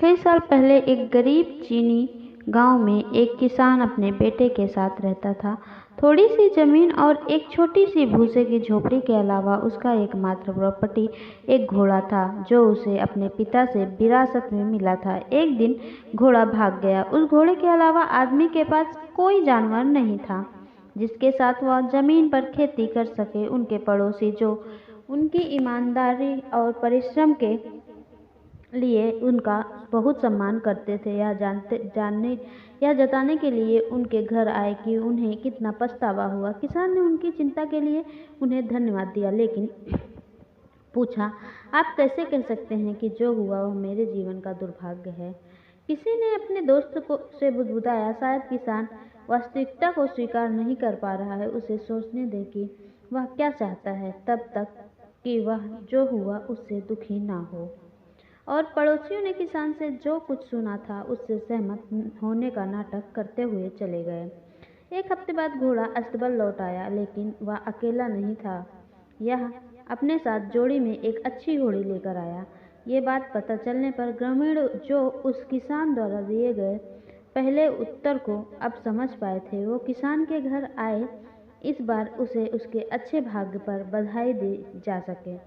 कई साल पहले एक गरीब चीनी गांव में एक किसान अपने बेटे के साथ रहता था। थोड़ी सी जमीन और एक छोटी सी भूसे की झोपड़ी के अलावा उसका एकमात्र प्रॉपर्टी एक घोड़ा था जो उसे अपने पिता से विरासत में मिला था। एक दिन घोड़ा भाग गया। उस घोड़े के अलावा आदमी के पास कोई जानवर नहीं था जिसके साथ वह जमीन पर खेती कर सके। उनके पड़ोसी जो उनकी ईमानदारी और परिश्रम के लिए उनका बहुत सम्मान करते थे, यह जताने के लिए उनके घर आए कि उन्हें कितना पछतावा हुआ। किसान ने उनकी चिंता के लिए उन्हें धन्यवाद दिया, लेकिन पूछा, आप कैसे कह सकते हैं कि जो हुआ वह मेरे जीवन का दुर्भाग्य है? किसी ने अपने दोस्त से बुदबुदाया, शायद किसान वास्तविकता को स्वीकार नहीं कर पा रहा है। उसे सोचने दे कि वह क्या चाहता है, तब तक कि वह जो हुआ उससे दुखी ना हो। और पड़ोसियों ने किसान से जो कुछ सुना था उससे सहमत होने का नाटक करते हुए चले गए। एक हफ्ते बाद घोड़ा अस्तबल लौट आया, लेकिन वह अकेला नहीं था। यह अपने साथ जोड़ी में एक अच्छी घोड़ी लेकर आया। ये बात पता चलने पर ग्रामीण जो उस किसान द्वारा दिए गए पहले उत्तर को अब समझ पाए थे, वो किसान के घर आए। इस बार उसे उसके अच्छे भाग्य पर बधाई दी जा सके।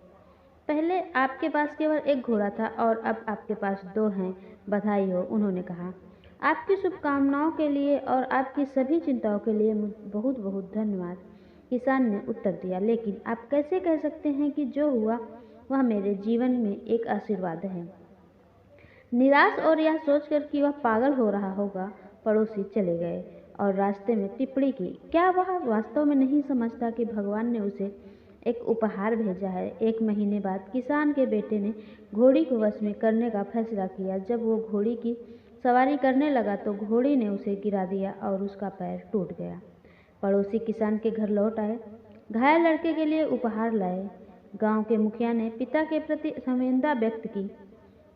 पहले आपके पास केवल एक घोड़ा था और अब आपके पास 2 हैं। बधाई हो, उन्होंने कहा। आपकी शुभकामनाओं के लिए और आपकी सभी चिंताओं के लिए बहुत बहुत धन्यवाद, किसान ने उत्तर दिया। लेकिन आप कैसे कह सकते हैं कि जो हुआ वह मेरे जीवन में एक आशीर्वाद है? निराश और यह सोचकर कि वह पागल हो रहा होगा, पड़ोसी चले गए और रास्ते में टिप्पणी की, क्या वह वास्तव में नहीं समझता कि भगवान ने उसे एक उपहार भेजा है? 1 महीने बाद किसान के बेटे ने घोड़ी को वश में करने का फैसला किया। जब वो घोड़ी की सवारी करने लगा तो घोड़ी ने उसे गिरा दिया और उसका पैर टूट गया। पड़ोसी किसान के घर लौट आए, घायल लड़के के लिए उपहार लाए। गांव के मुखिया ने पिता के प्रति संवेदना व्यक्त की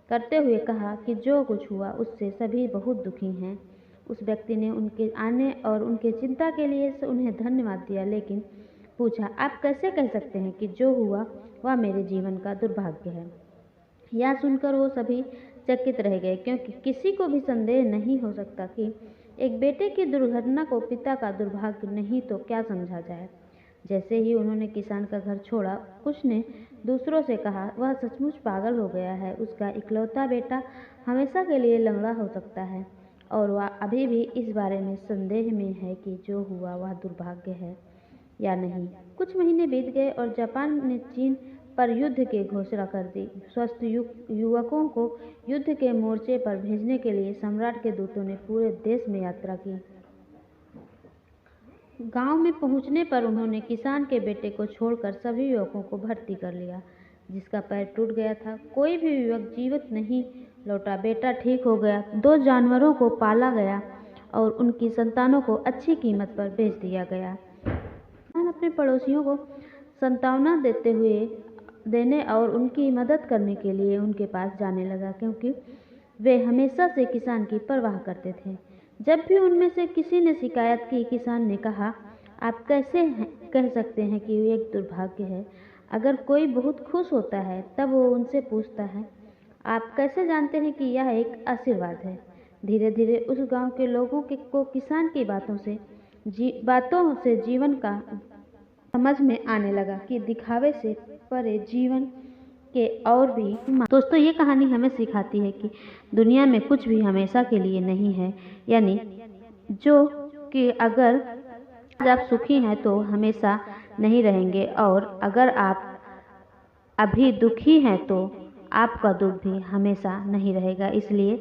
करते हुए कहा कि जो कुछ हुआ उससे सभी बहुत दुखी हैं। उस व्यक्ति ने उनके आने और उनके चिंता के लिए उन्हें धन्यवाद दिया, लेकिन पूछा, आप कैसे कह सकते हैं कि जो हुआ वह मेरे जीवन का दुर्भाग्य है? यह सुनकर वो सभी चकित रह गए, क्योंकि किसी को भी संदेह नहीं हो सकता कि एक बेटे की दुर्घटना को पिता का दुर्भाग्य नहीं तो क्या समझा जाए। जैसे ही उन्होंने किसान का घर छोड़ा, कुछ ने दूसरों से कहा, वह सचमुच पागल हो गया है। उसका इकलौता बेटा हमेशा के लिए लंगड़ा हो सकता है और वह अभी भी इस बारे में संदेह में है कि जो हुआ वह दुर्भाग्य है या नहीं। कुछ महीने बीत गए और जापान ने चीन पर युद्ध की घोषणा कर दी। स्वस्थ युवकों को युद्ध के मोर्चे पर भेजने के लिए सम्राट के दूतों ने पूरे देश में यात्रा की। गांव में पहुंचने पर उन्होंने किसान के बेटे को छोड़कर सभी युवकों को भर्ती कर लिया। जिसका पैर टूट गया था, कोई भी युवक जीवित नहीं लौटा। बेटा ठीक हो गया, 2 जानवरों को पाला गया और उनकी संतानों को अच्छी कीमत पर बेच दिया गया। किसान अपने पड़ोसियों को सांत्वना देने और उनकी मदद करने के लिए उनके पास जाने लगा, क्योंकि वे हमेशा से किसान की परवाह करते थे। जब भी उनमें से किसी ने शिकायत की, किसान ने कहा, आप कैसे कह सकते हैं कि ये एक दुर्भाग्य है? अगर कोई बहुत खुश होता है तब वो उनसे पूछता है, आप कैसे जानते हैं कि यह एक आशीर्वाद है? धीरे धीरे उस गांव के लोगों को किसान की बातों से जीवन का समझ में आने लगा कि दिखावे से परे जीवन के और भी। दोस्तों, ये कहानी हमें सिखाती है कि दुनिया में कुछ भी हमेशा के लिए नहीं है, यानी जो कि अगर आज आप सुखी हैं तो हमेशा नहीं रहेंगे, और अगर आप अभी दुखी हैं तो आपका दुख भी हमेशा नहीं रहेगा। इसलिए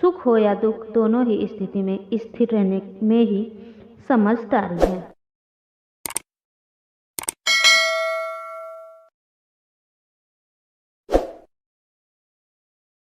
सुख हो या दुख, दोनों ही स्थिति में स्थिर रहने में ही समझदारी है।